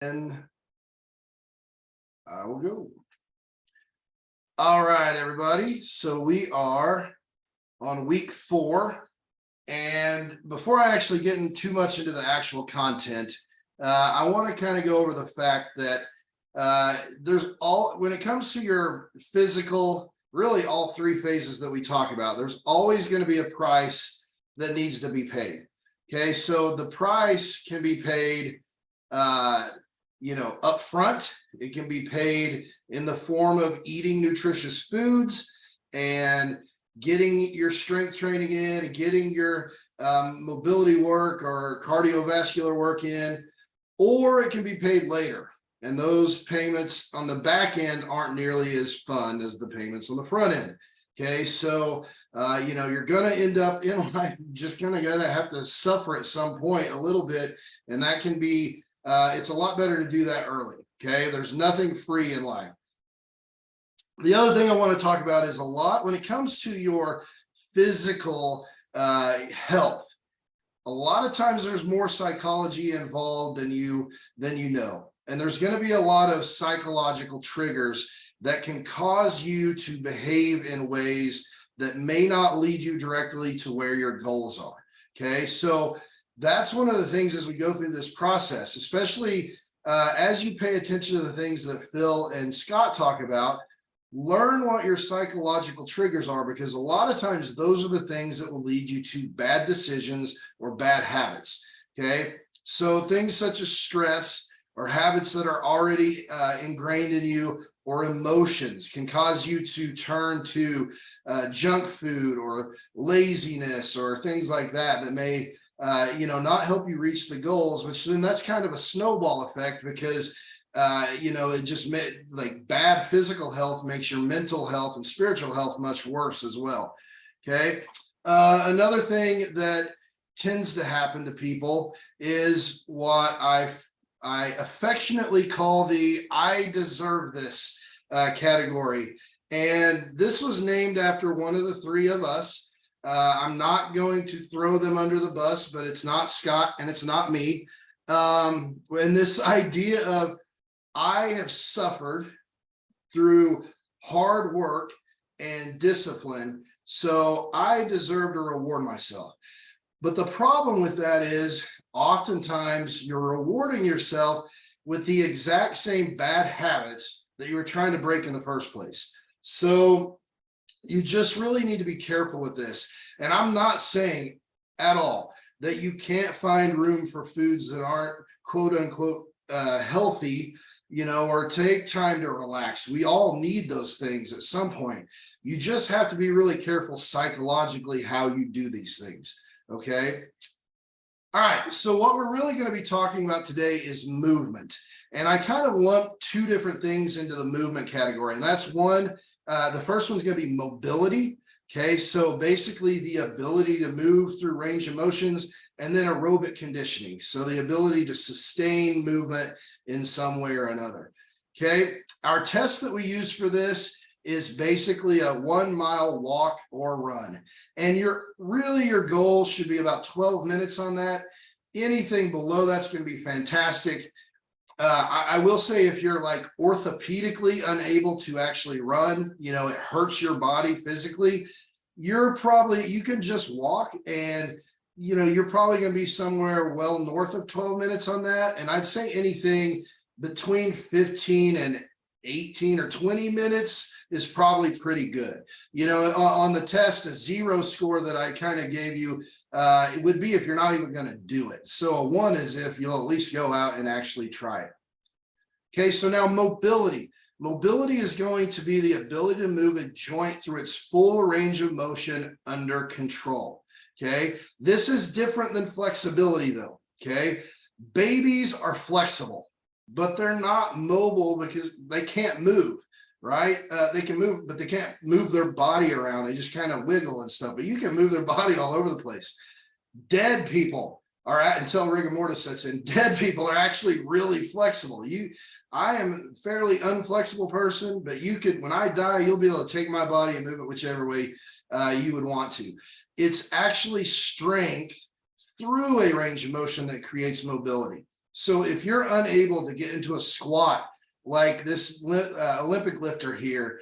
And I will go. All right, everybody. So we are on week 4. And before I actually get too much into the actual content, I want to kind of go over the fact that when it comes to your physical, really all 3 phases that we talk about, there's always going to be a price that needs to be paid. Okay, so the price can be paid up front. It can be paid in the form of eating nutritious foods and getting your strength training in, getting your mobility work or cardiovascular work in, or it can be paid later. And those payments on the back end aren't nearly as fun as the payments on the front end. Okay, so you're going to end up in life just kind of going to have to suffer at some point a little bit, and that can be it's a lot better to do that early. Okay, there's nothing free in life. The other thing I want to talk about is a lot when it comes to your physical health. A lot of times there's more psychology involved than you know, and there's going to be a lot of psychological triggers that can cause you to behave in ways that may not lead you directly to where your goals are. Okay, so that's one of the things as we go through this process, especially as you pay attention to the things that Phil and Scott talk about. Learn what your psychological triggers are, because a lot of times those are the things that will lead you to bad decisions or bad habits. Okay, so things such as stress or habits that are already ingrained in you, or emotions can cause you to turn to junk food or laziness or things like that may not help you reach the goals, which then that's kind of a snowball effect, because it just like bad physical health makes your mental health and spiritual health much worse as well. Okay, another thing that tends to happen to people is what I affectionately call the "I deserve this" category, and this was named after one of the 3 of us. I'm not going to throw them under the bus, but it's not Scott and it's not me. And this idea of I have suffered through hard work and discipline, so I deserve to reward myself. But the problem with that is oftentimes you're rewarding yourself with the exact same bad habits that you were trying to break in the first place. So you just really need to be careful with this. And I'm not saying at all that you can't find room for foods that aren't quote unquote healthy, or take time to relax. We all need those things at some point. You just have to be really careful psychologically how you do these things. Okay. All right. So what we're really going to be talking about today is movement. And I kind of lump 2 different things into the movement category. And that's one, the first one's going to be mobility. Okay. So basically the ability to move through range of motions, and then aerobic conditioning. So the ability to sustain movement in some way or another. Okay. Our test that we use for this is basically a 1-mile walk or run. And your goal should be about 12 minutes on that. Anything below that's going to be fantastic. I will say, if you're like orthopedically unable to actually run, it hurts your body physically, you can just walk, and you're probably going to be somewhere well north of 12 minutes on that. And I'd say anything between 15 and 18 or 20 minutes is probably pretty good. On the test, a 0 score that I kind of gave you, it would be if you're not even going to do it. So a 1 is if you'll at least go out and actually try it. Okay, so now mobility. Mobility is going to be the ability to move a joint through its full range of motion under control. Okay, this is different than flexibility though. Okay, babies are flexible, but they're not mobile because they can't move, right? They can move, but they can't move their body around. They just kind of wiggle and stuff, but you can move their body all over the place. Dead people are until rigor mortis sets in, dead people are actually really flexible. I am a fairly unflexible person, but when I die, you'll be able to take my body and move it whichever way you would want to. It's actually strength through a range of motion that creates mobility. So if you're unable to get into a squat like this Olympic lifter here,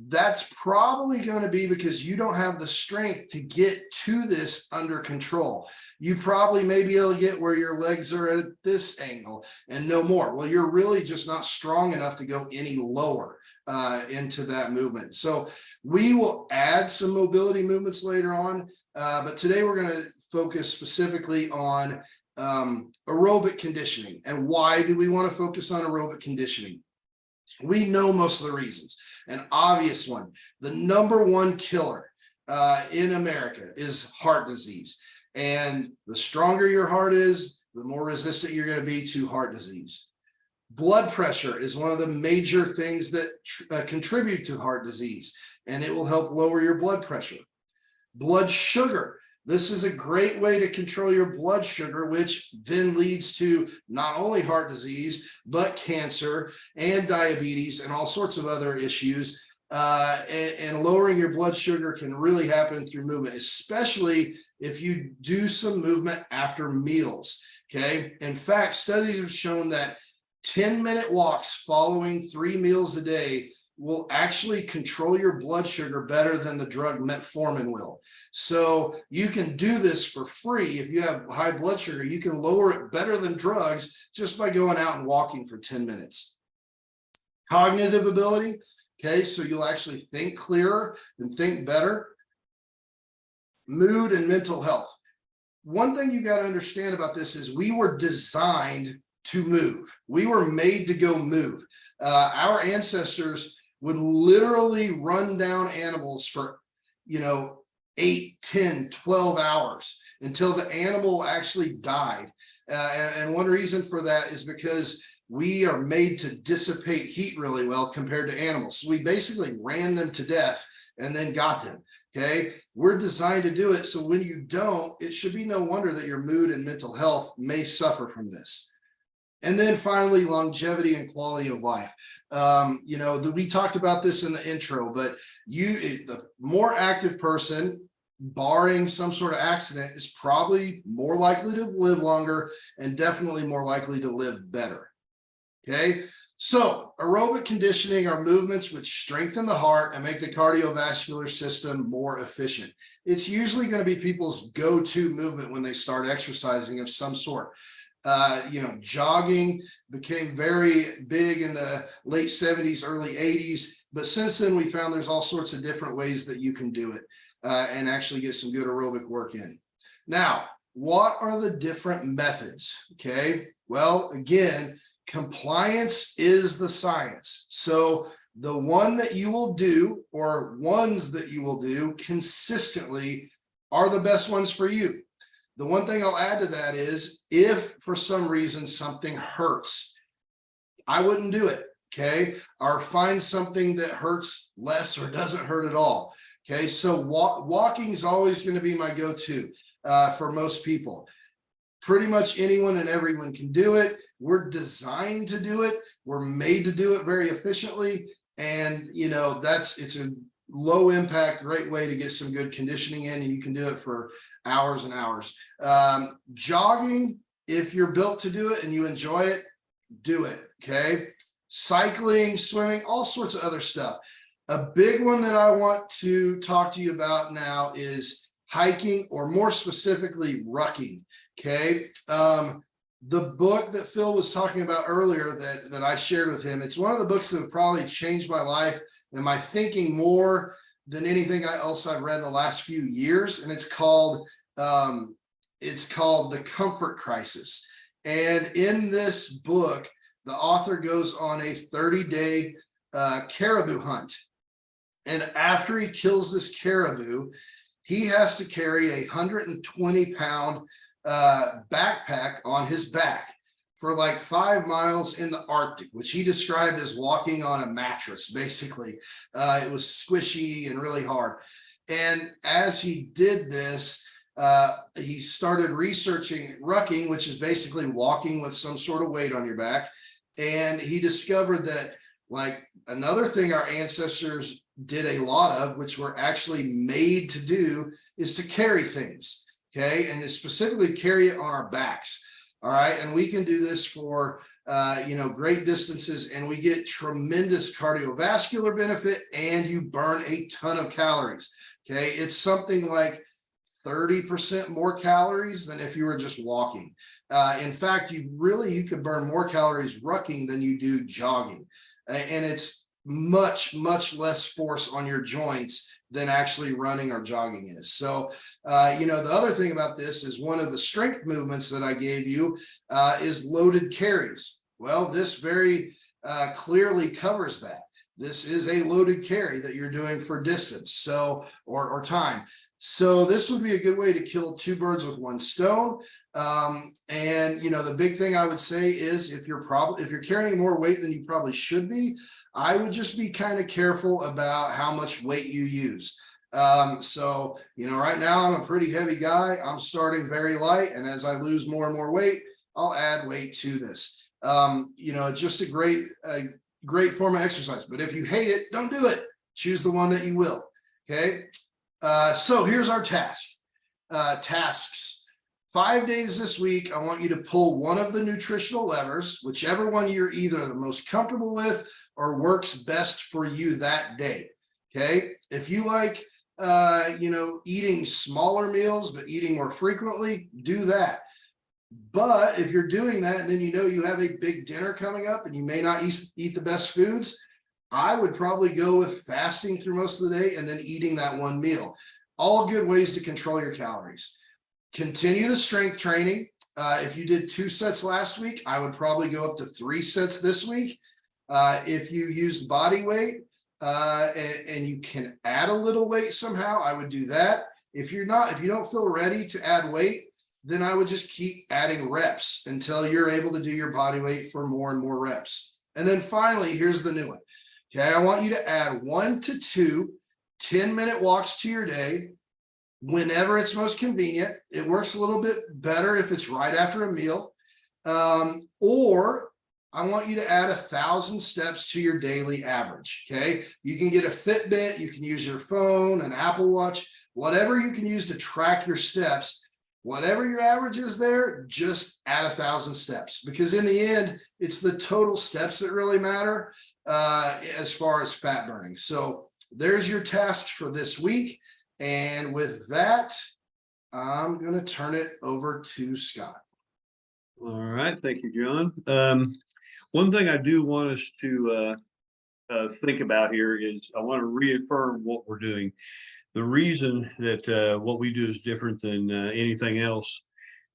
that's probably going to be because you don't have the strength to get to this under control. You probably may be able to get where your legs are at this angle and no more. Well, you're really just not strong enough to go any lower into that movement. So we will add some mobility movements later on, but today we're going to focus specifically on aerobic conditioning. And why do we want to focus on aerobic conditioning? We know most of the reasons. An obvious one, the number one killer in America is heart disease. And the stronger your heart is, the more resistant you're going to be to heart disease. Blood pressure is one of the major things that contribute to heart disease, and it will help lower your blood pressure. Blood sugar. This is a great way to control your blood sugar, which then leads to not only heart disease, but cancer and diabetes and all sorts of other issues. And lowering your blood sugar can really happen through movement, especially if you do some movement after meals. Okay. In fact, studies have shown that 10-minute walks following 3 meals a day will actually control your blood sugar better than the drug metformin will. So you can do this for free. If you have high blood sugar, you can lower it better than drugs just by going out and walking for 10 minutes. Cognitive ability. Okay, so you'll actually think clearer and think better. Mood and mental health. One thing you got to understand about this is we were designed to move. We were made to go move. Our ancestors would literally run down animals for, 8, 10, 12 hours until the animal actually died. And one reason for that is because we are made to dissipate heat really well compared to animals. So we basically ran them to death and then got them. Okay. We're designed to do it. So when you don't, it should be no wonder that your mood and mental health may suffer from this. And then finally, longevity and quality of life. We talked about this in the intro, but the more active person, barring some sort of accident, is probably more likely to live longer and definitely more likely to live better. Okay, so aerobic conditioning are movements which strengthen the heart and make the cardiovascular system more efficient. It's usually going to be people's go-to movement when they start exercising of some sort. Jogging became very big in the late 70s, early 80s, but since then we found there's all sorts of different ways that you can do it and actually get some good aerobic work in. Now, what are the different methods? Okay, well, again, compliance is the science. So the one that you will do or ones that you will do consistently are the best ones for you. The one thing I'll add to that is if for some reason something hurts, I wouldn't do it. Okay. Or find something that hurts less or doesn't hurt at all. Okay. So walking is always going to be my go-to for most people. Pretty much anyone and everyone can do it. We're designed to do it. We're made to do it very efficiently. And, it's a low impact, great way to get some good conditioning in, and you can do it for hours and hours. Jogging, if you're built to do it and you enjoy it, do it. Okay. Cycling, swimming, all sorts of other stuff. A big one that I want to talk to you about now is hiking, or more specifically, rucking. Okay. The book that Phil was talking about earlier that I shared with him, it's one of the books that have probably changed my life and my thinking more than anything else I've read in the last few years. And it's called The Comfort Crisis. And in this book, the author goes on a 30-day caribou hunt. And after he kills this caribou, he has to carry a 120-pound backpack on his back for like 5 miles in the Arctic, which he described as walking on a mattress. Basically, it was squishy and really hard. And as he did this, he started researching rucking, which is basically walking with some sort of weight on your back. And he discovered that, like, another thing our ancestors did a lot of, which we're actually made to do, is to carry things. Okay, and to specifically carry it on our backs. All right. And we can do this for, great distances, and we get tremendous cardiovascular benefit, and you burn a ton of calories. Okay. It's something like 30% more calories than if you were just walking. In fact, you could burn more calories rucking than you do jogging. And it's much, much less force on your joints than actually running or jogging is. So, the other thing about this is one of the strength movements that I gave you is loaded carries. Well, this very clearly covers that. This is a loaded carry that you're doing for distance, so or time. So this would be a good way to kill two birds with one stone. The big thing I would say is if you're carrying more weight than you probably should be, I would just be kind of careful about how much weight you use. Right now I'm a pretty heavy guy. I'm starting very light, and as I lose more and more weight, I'll add weight to this. It's just a great form of exercise. But if you hate it, don't do it. Choose the one that you will. Okay. So here's our tasks. 5 days this week, I want you to pull one of the nutritional levers, whichever one you're either the most comfortable with or works best for you that day. Okay. If you like, eating smaller meals, but eating more frequently, do that. But if you're doing that, and then you have a big dinner coming up and you may not eat the best foods, I would probably go with fasting through most of the day and then eating that one meal. All good ways to control your calories. Continue the strength training. If you did 2 sets last week, I would probably go up to 3 sets this week. If you used body weight and you can add a little weight somehow, I would do that. If you don't feel ready to add weight, then I would just keep adding reps until you're able to do your body weight for more and more reps. And then finally, here's the new one. Okay, I want you to add 1 to 2 10-minute walks to your day whenever it's most convenient. It works a little bit better if it's right after a meal. Or I want you to add 1,000 steps to your daily average. Okay, you can get a Fitbit, you can use your phone, an Apple Watch, whatever you can use to track your steps. Whatever your average is there, just add 1,000 steps, because in the end, it's the total steps that really matter as far as fat burning. So there's your task for this week. And with that, I'm going to turn it over to Scott. All right. Thank you, John. One thing I do want us to think about here is I want to reaffirm what we're doing. The reason that what we do is different than anything else,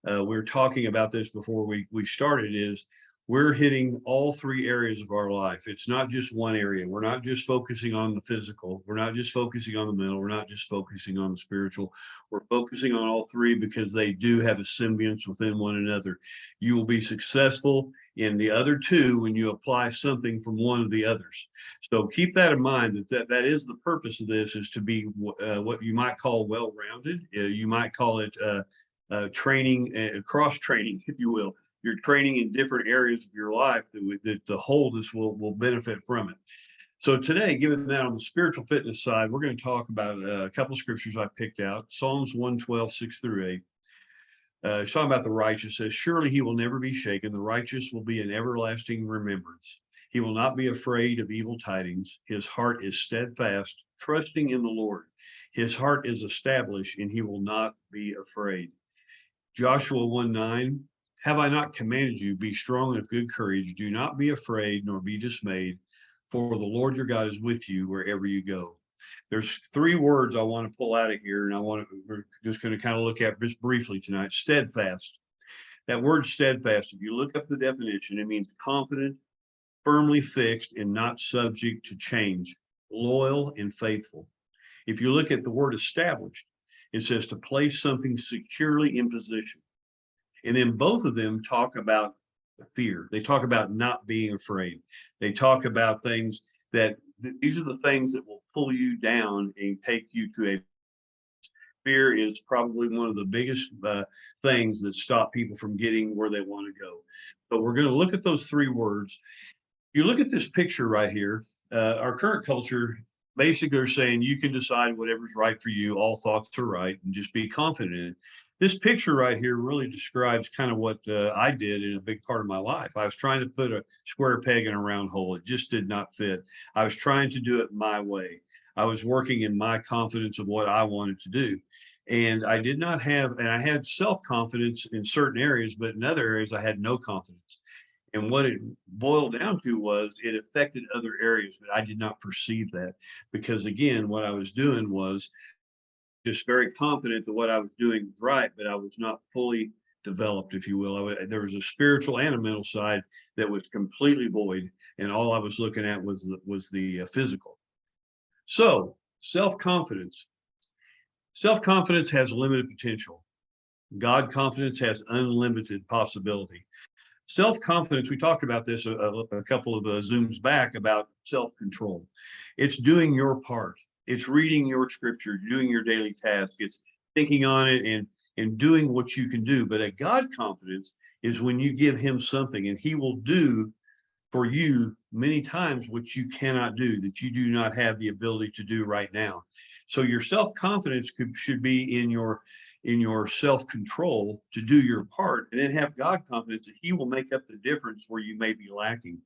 we were talking about this before we started, is we're hitting all 3 areas of our life. It's not just one area. We're not just focusing on the physical. We're not just focusing on the mental. We're not just focusing on the spiritual. We're focusing on all 3 because they do have a symbiance within one another. You will be successful in the other 2 when you apply something from one of the others. So keep that in mind, that is the purpose of this, is to be what you might call well-rounded. You might call it training, cross-training, if you will. You're training in different areas of your life that the wholeness will benefit from it. So today, given that on the spiritual fitness side, we're going to talk about a couple of scriptures I picked out. Psalms 112, 6-8. It's talking about the righteous. Says, surely he will never be shaken. The righteous will be an everlasting remembrance. He will not be afraid of evil tidings. His heart is steadfast, trusting in the Lord. His heart is established, and he will not be afraid. Joshua 1:9. Have I not commanded you, be strong and of good courage? Do not be afraid, nor be dismayed, for the Lord your God is with you wherever you go. There's 3 words I want to pull out of here, and we're just going to kind of look at just briefly tonight. Steadfast. That word steadfast, if you look up the definition, it means confident, firmly fixed, and not subject to change, loyal and faithful. If you look at the word established, it says to place something securely in position. And then both of them talk about fear. They talk about not being afraid. They talk about things these are the things that will pull you down and take you to a fear is probably one of the biggest things that stop people from getting where they want to go. But we're going to look at those 3 words. You look at this picture right here, our current culture, basically are saying you can decide whatever's right for you. All thoughts are right, and just be confident in it. This picture right here really describes kind of what I did in a big part of my life. I was trying to put a square peg in a round hole. It just did not fit. I was trying to do it my way. I was working in my confidence of what I wanted to do. And I did not have, and I had self-confidence in certain areas, but in other areas I had no confidence. And what it boiled down to was it affected other areas, but I did not perceive that because again, what I was doing was just very confident that what I was doing was right, but I was not fully developed, if you will. There was a spiritual and a mental side that was completely void, and all I was looking at was the physical. So self-confidence. Self-confidence has limited potential. God confidence has unlimited possibility. Self-confidence, we talked about this a couple of Zooms back about self-control. It's doing your part. It's reading your scripture, doing your daily task. It's thinking on it and doing what you can do. But a God confidence is when you give him something and he will do for you many times what you cannot do, that you do not have the ability to do right now. So your self-confidence should be in your self-control to do your part, and then have God confidence that he will make up the difference where you may be lacking.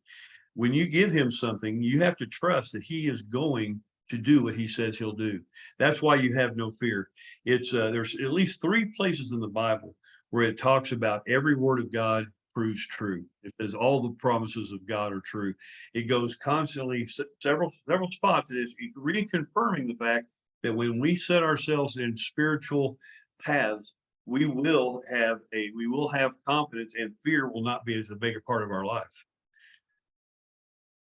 When you give him something, you have to trust that he is going to do what he says he'll do. That's why you have no fear. It's there's at least 3 places in the Bible where it talks about every word of God proves true. It says all the promises of God are true. It goes constantly several spots. It is reconfirming the fact that when we set ourselves in spiritual paths, we will have confidence, and fear will not be as a bigger part of our life.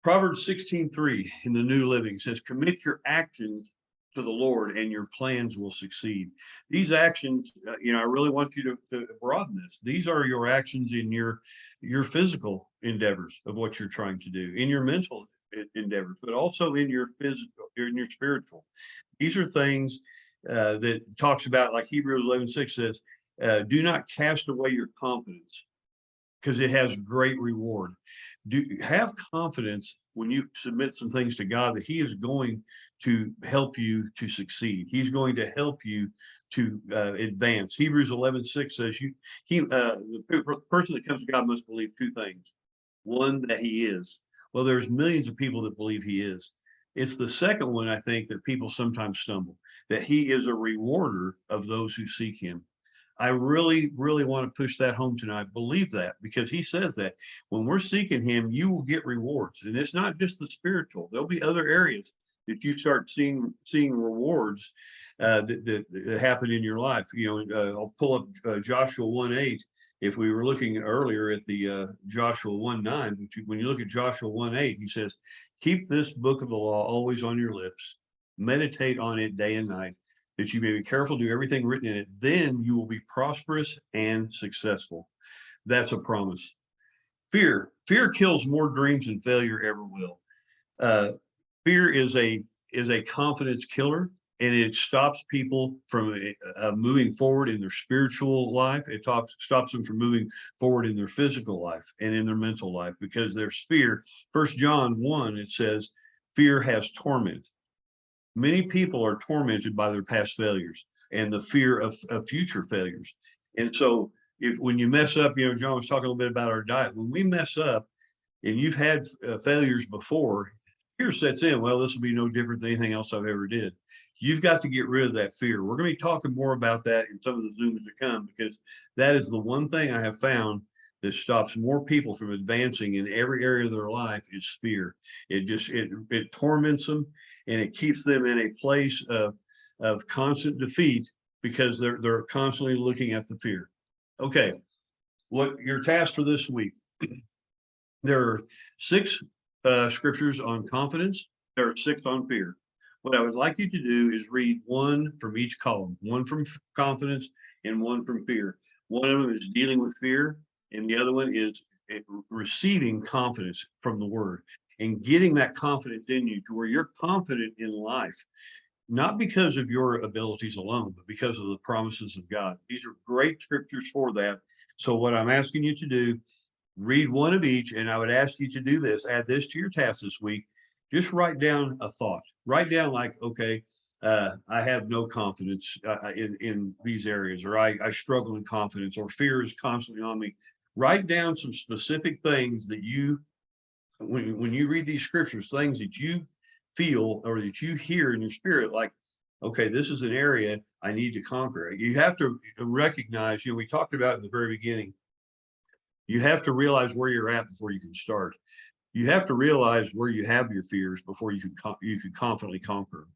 Proverbs 16:3 in the New Living says, commit your actions to the Lord and your plans will succeed. These actions, I really want you to broaden this. These are your actions in your physical endeavors of what you're trying to do, in your mental endeavors, but also in your physical, in your spiritual. These are things that talks about, like Hebrews 11:6 says, do not cast away your confidence because it has great reward. Do have confidence when you submit some things to God that he is going to help you to succeed. He's going to help you to advance. Hebrews 11:6 says the person that comes to God must believe 2 things. One, that he is. Well, there's millions of people that believe he is. It's the second one, I think, that people sometimes stumble, that he is a rewarder of those who seek him. I really, really want to push that home tonight. Believe that, because he says that when we're seeking him, you will get rewards. And it's not just the spiritual. There'll be other areas that you start seeing rewards that happen in your life. I'll pull up Joshua 1:8. If we were looking earlier at the Joshua 1:9, when you look at Joshua 1:8, he says, keep this book of the law always on your lips, meditate on it day and night, that you may be careful to do everything written in it. Then you will be prosperous and successful. That's a promise. Fear kills more dreams than failure ever will. Uh, Fear is a confidence killer, and it stops people from moving forward in their spiritual life. It stops them from moving forward in their physical life and in their mental life, because there's fear. 1 John 1, it says, fear has torment. Many people are tormented by their past failures and the fear of future failures. And so when you mess up, John was talking a little bit about our diet. When we mess up and you've had failures before, fear sets in. Well, this will be no different than anything else I've ever did. You've got to get rid of that fear. We're going to be talking more about that in some of the Zooms to come, because that is the one thing I have found that stops more people from advancing in every area of their life is fear. It torments them, and it keeps them in a place of constant defeat because they're constantly looking at the fear. Okay, what your task for this week? There are 6 scriptures on confidence. There are 6 on fear. What I would like you to do is read 1 from each column, 1 from confidence and 1 from fear. One of them is dealing with fear, and the other one is receiving confidence from the word and getting that confidence in you to where you're confident in life, not because of your abilities alone, but because of the promises of God. These are great scriptures for that. So what I'm asking you to do, read 1 of each, and I would ask you to do this, add this to your task this week. Just write down a thought. Write down like, okay, I have no confidence in these areas, or I struggle in confidence, or fear is constantly on me. Write down some specific things that when you read these scriptures, things that you feel or that you hear in your spirit, like, okay, this is an area I need to conquer. You have to recognize, we talked about in the very beginning, you have to realize where you're at before you can start. You have to realize where you have your fears before you can confidently conquer them.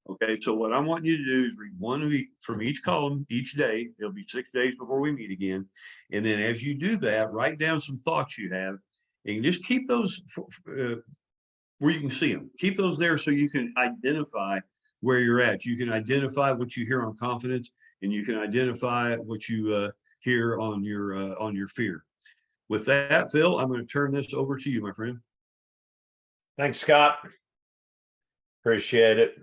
Okay, so what I want you to do is read one of each from each column each day. It'll be 6 days before we meet again. And then as you do that, write down some thoughts you have and just keep those where you can see them. Keep those there so you can identify where you're at. You can identify what you hear on confidence, and you can identify what you hear on your fear. With that, Phil, I'm going to turn this over to you, my friend. Thanks, Scott. Appreciate it.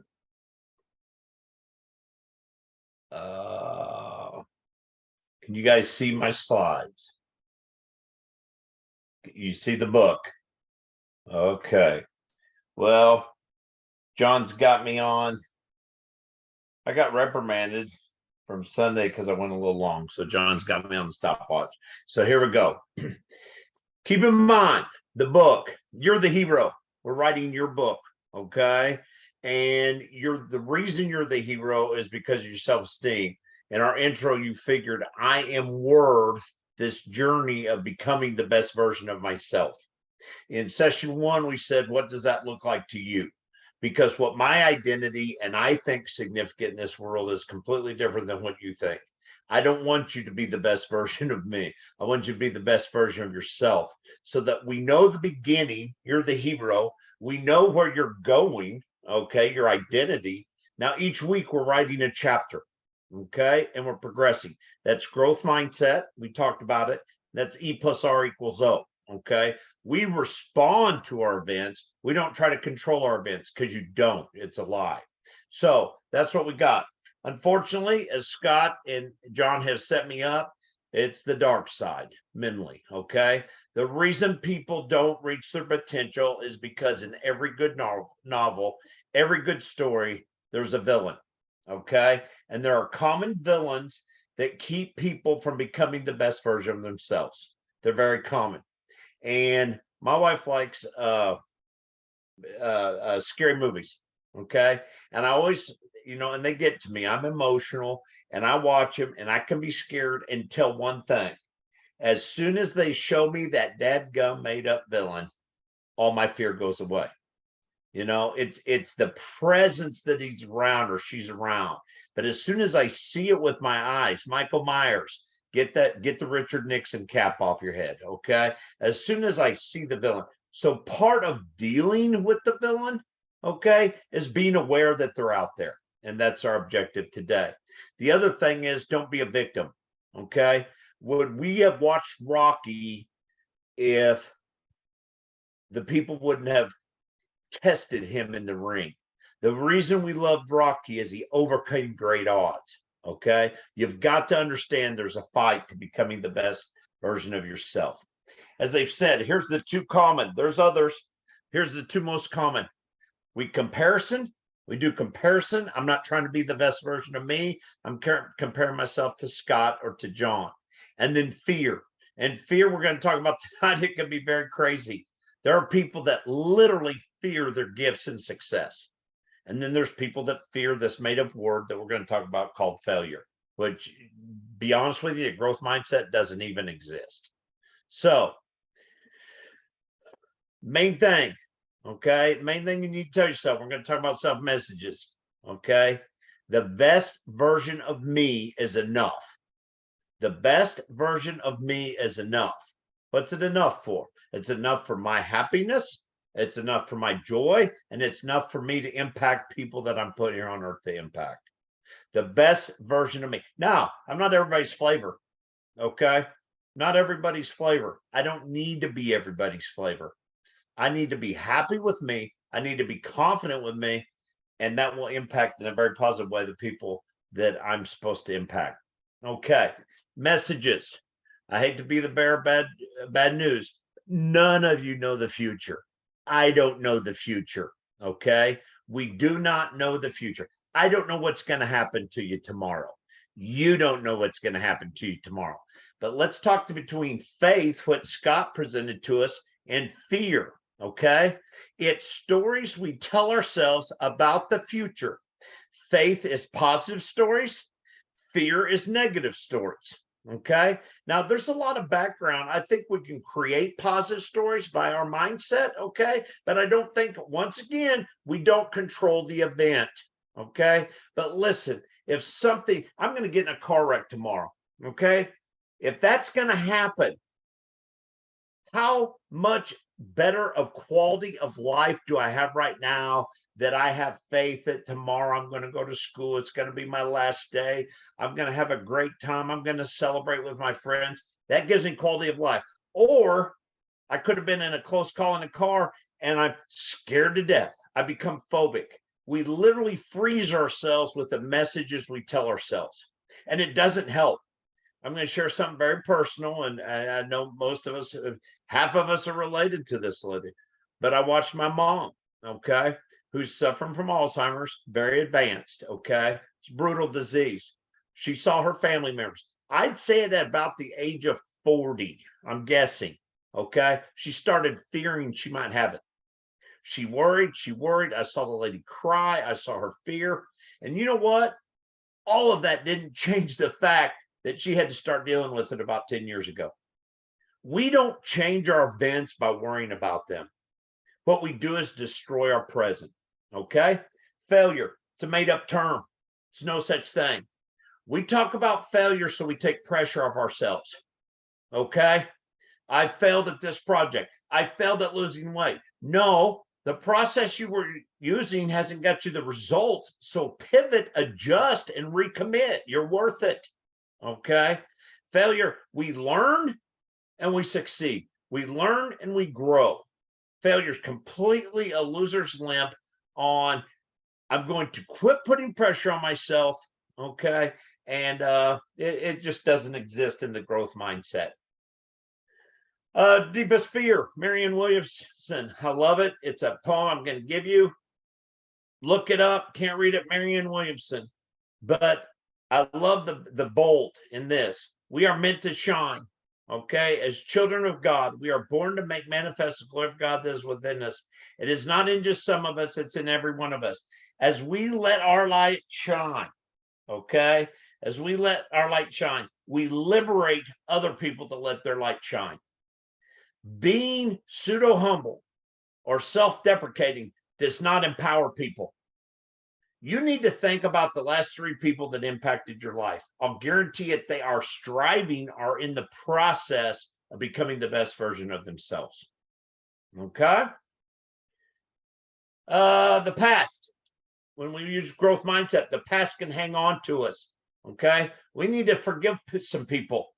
Can you guys see my slides? You see the book? Okay. Well, John's got me on. I got reprimanded from Sunday because I went a little long. So John's got me on the stopwatch. So here we go. Keep in mind the book. You're the hero. We're writing your book. Okay. And the reason you're the hero is because of your self-esteem. In our intro, you figured I am worth this journey of becoming the best version of myself. In session 1, we said, what does that look like to you? Because what my identity and I think significant in this world is completely different than what you think. I don't want you to be the best version of me. I want you to be the best version of yourself so that we know the beginning, you're the hero. We know where you're going, okay, your identity. Now, each week we're writing a chapter, okay, and we're progressing. That's growth mindset. We talked about it. That's E plus R equals O, okay? We respond to our events. We don't try to control our events because you don't. It's a lie. So that's what we got. Unfortunately, as Scott and John have set me up, it's the dark side mentally, okay? The reason people don't reach their potential is because in every good novel, every good story, there's a villain, okay? And there are common villains that keep people from becoming the best version of themselves. They're very common. And my wife likes scary movies, okay? And I always, and they get to me. I'm emotional, and I watch them, and I can be scared until one thing. As soon as they show me that dadgum made-up villain, all my fear goes away. It's the presence that he's around or she's around. But as soon as I see it with my eyes, Michael Myers, get the Richard Nixon cap off your head, okay? As soon as I see the villain. So part of dealing with the villain, okay, is being aware that they're out there. And that's our objective today. The other thing is don't be a victim, okay? Would we have watched Rocky if the people wouldn't have tested him in the ring? The reason we loved Rocky is he overcame great odds. Okay, you've got to understand there's a fight to becoming the best version of yourself. As they've said, here's the 2 common. There's others. Here's the 2 most common. We do comparison. I'm not trying to be the best version of me. I'm comparing myself to Scott or to John. And then fear. And fear, we're going to talk about tonight. It can be very crazy. There are people that literally fear their gifts and success. And then there's people that fear this made-up word that we're going to talk about called failure, which, be honest with you, the growth mindset doesn't even exist. So, main thing, okay? Main thing you need to tell yourself, we're going to talk about self-messages, okay? The best version of me is enough. The best version of me is enough. What's it enough for? It's enough for my happiness. It's enough for my joy, and it's enough for me to impact people that I'm put here on earth to impact. The best version of me. Now, I'm not everybody's flavor, okay? Not everybody's flavor. I don't need to be everybody's flavor. I need to be happy with me. I need to be confident with me, and that will impact in a very positive way the people that I'm supposed to impact. Okay, messages. I hate to be the bearer of bad news. None of you know the future. I don't know the future, okay? We do not know the future. I don't know what's going to happen to you tomorrow. You don't know what's going to happen to you tomorrow. But let's talk between faith, what Scott presented to us, and fear. Okay. It's stories we tell ourselves about the future. Faith is positive stories. Fear is negative stories. Okay. Now, there's a lot of background. I think we can create positive stories by our mindset. Okay. But I don't think, once again, we don't control the event. Okay. But listen, if something, I'm going to get in a car wreck tomorrow. Okay. If that's going to happen, how much better of quality of life do I have right now that I have faith that tomorrow I'm going to go to school? It's going to be my last day. I'm going to have a great time. I'm going to celebrate with my friends. That gives me quality of life. Or I could have been in a close call in a car and I'm scared to death. I become phobic. We literally freeze ourselves with the messages we tell ourselves, and it doesn't help. I'm going to share something very personal, and I know most of us, half of us are related to this lady, but I watched my mom, okay, who's suffering from Alzheimer's, very advanced, okay, it's brutal disease. She saw her family members. I'd say it at about the age of 40, I'm guessing, okay. She started fearing she might have it. She worried. I saw the lady cry. I saw her fear. And you know what? All of that didn't change the fact that she had to start dealing with it about 10 years ago. We don't change our events by worrying about them. What we do is destroy our present. Okay? Failure, it's a made up term. It's no such thing. We talk about failure so we take pressure off ourselves. Okay? I failed at this project. I failed at losing weight. No, the process you were using hasn't got you the result. So pivot, adjust, and recommit. You're worth it. Okay. Failure, we learn and we succeed. We learn and we grow. Failure is completely a loser's limp on, I'm going to quit putting pressure on myself. Okay. And it just doesn't exist in the growth mindset. Deepest Fear, Marianne Williamson. I love it. It's a poem I'm going to give you. Look it up. Can't read it, Marianne Williamson. But I love the bold in this. We are meant to shine. Okay. As children of God, we are born to make manifest the glory of God that is within us. It is not in just some of us, it's in every one of us. As we let our light shine, okay, as we let our light shine, we liberate other people to let their light shine. Being pseudo humble or self-deprecating does not empower people. You need to think about the last 3 people that impacted your life. I'll guarantee it, they are striving, are in the process of becoming the best version of themselves. Okay? The past. When we use growth mindset, the past can hang on to us. Okay? We need to forgive some people.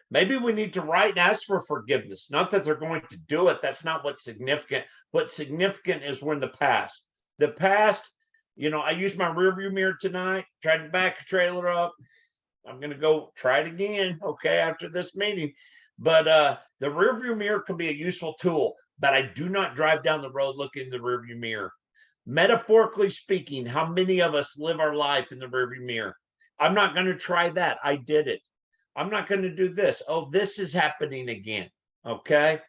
Maybe we need to write and ask for forgiveness. Not that they're going to do it. That's not what's significant. What's significant is we're in the past. The past, I used my rearview mirror tonight, tried to back a trailer up. I'm going to go try it again, okay, after this meeting. But the rearview mirror can be a useful tool, but I do not drive down the road looking in the rearview mirror. Metaphorically speaking, how many of us live our life in the rearview mirror? I'm not going to try that. I did it. I'm not going to do this. Oh, this is happening again. Okay.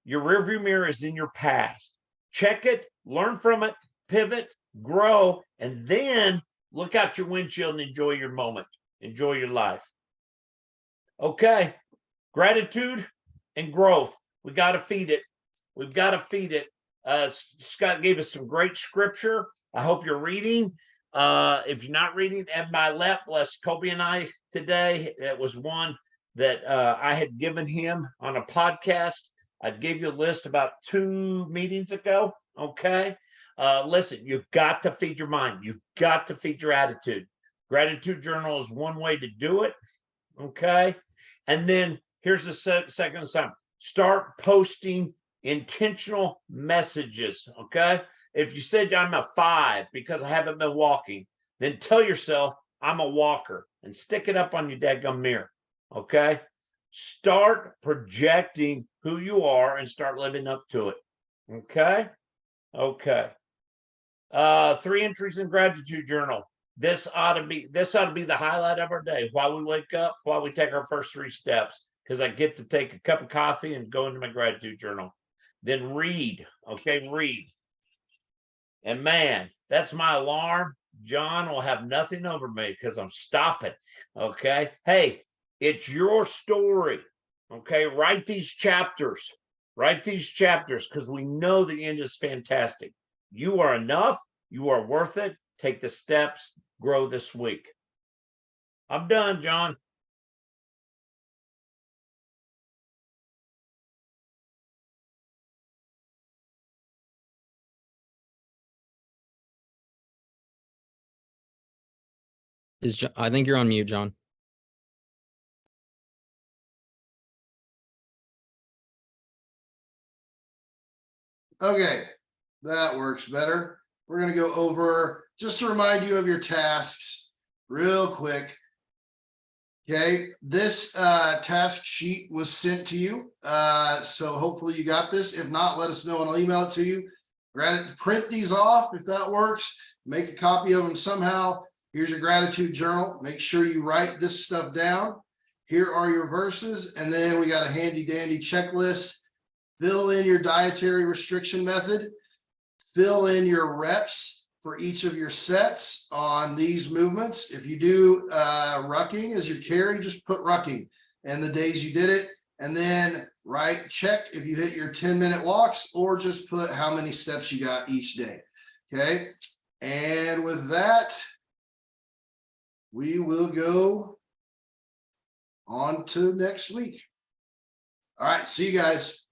Your rearview mirror is in your past. Check it, learn from it, pivot, grow, and then look out your windshield and enjoy your moment. Enjoy your life. Okay. Gratitude and growth. We got to feed it. We've got to feed it. Scott gave us some great scripture. I hope you're reading. If you're not reading, Ed my left, bless Kobe and I today. It was one that I had given him on a podcast. I gave you a list about 2 meetings ago. Okay. Listen, you've got to feed your mind. You've got to feed your attitude. Gratitude journal is one way to do it. Okay. And then here's the second assignment. Start posting intentional messages. Okay. If you said I'm a 5 because I haven't been walking, then tell yourself I'm a walker and stick it up on your dadgum mirror. Okay. Start projecting who you are and start living up to it. Okay. Okay. 3 entries in gratitude journal. This ought to be the highlight of our day. While we wake up, while we take our first 3 steps, because I get to take a cup of coffee and go into my gratitude journal. Then read. Okay, read. And man, that's my alarm. John will have nothing over me because I'm stopping. Okay. Hey, it's your story. Okay. Write these chapters. Write these chapters because we know the end is fantastic. You are enough. You are worth it. Take the steps. Grow this week. I'm done, John. I think you're on mute, John. Okay, that works better. We're going to go over just to remind you of your tasks real quick. Okay, this task sheet was sent to you. So hopefully you got this. If not, let us know and I'll email it to you. Print these off if that works. Make a copy of them somehow. Here's your gratitude journal. Make sure you write this stuff down. Here are your verses. And then we got a handy dandy checklist. Fill in your dietary restriction method. Fill in your reps for each of your sets on these movements. If you do rucking as your carry, just put rucking and the days you did it. And then check if you hit your 10-minute walks or just put how many steps you got each day. Okay. And with that, we will go on to next week. All right. See you guys.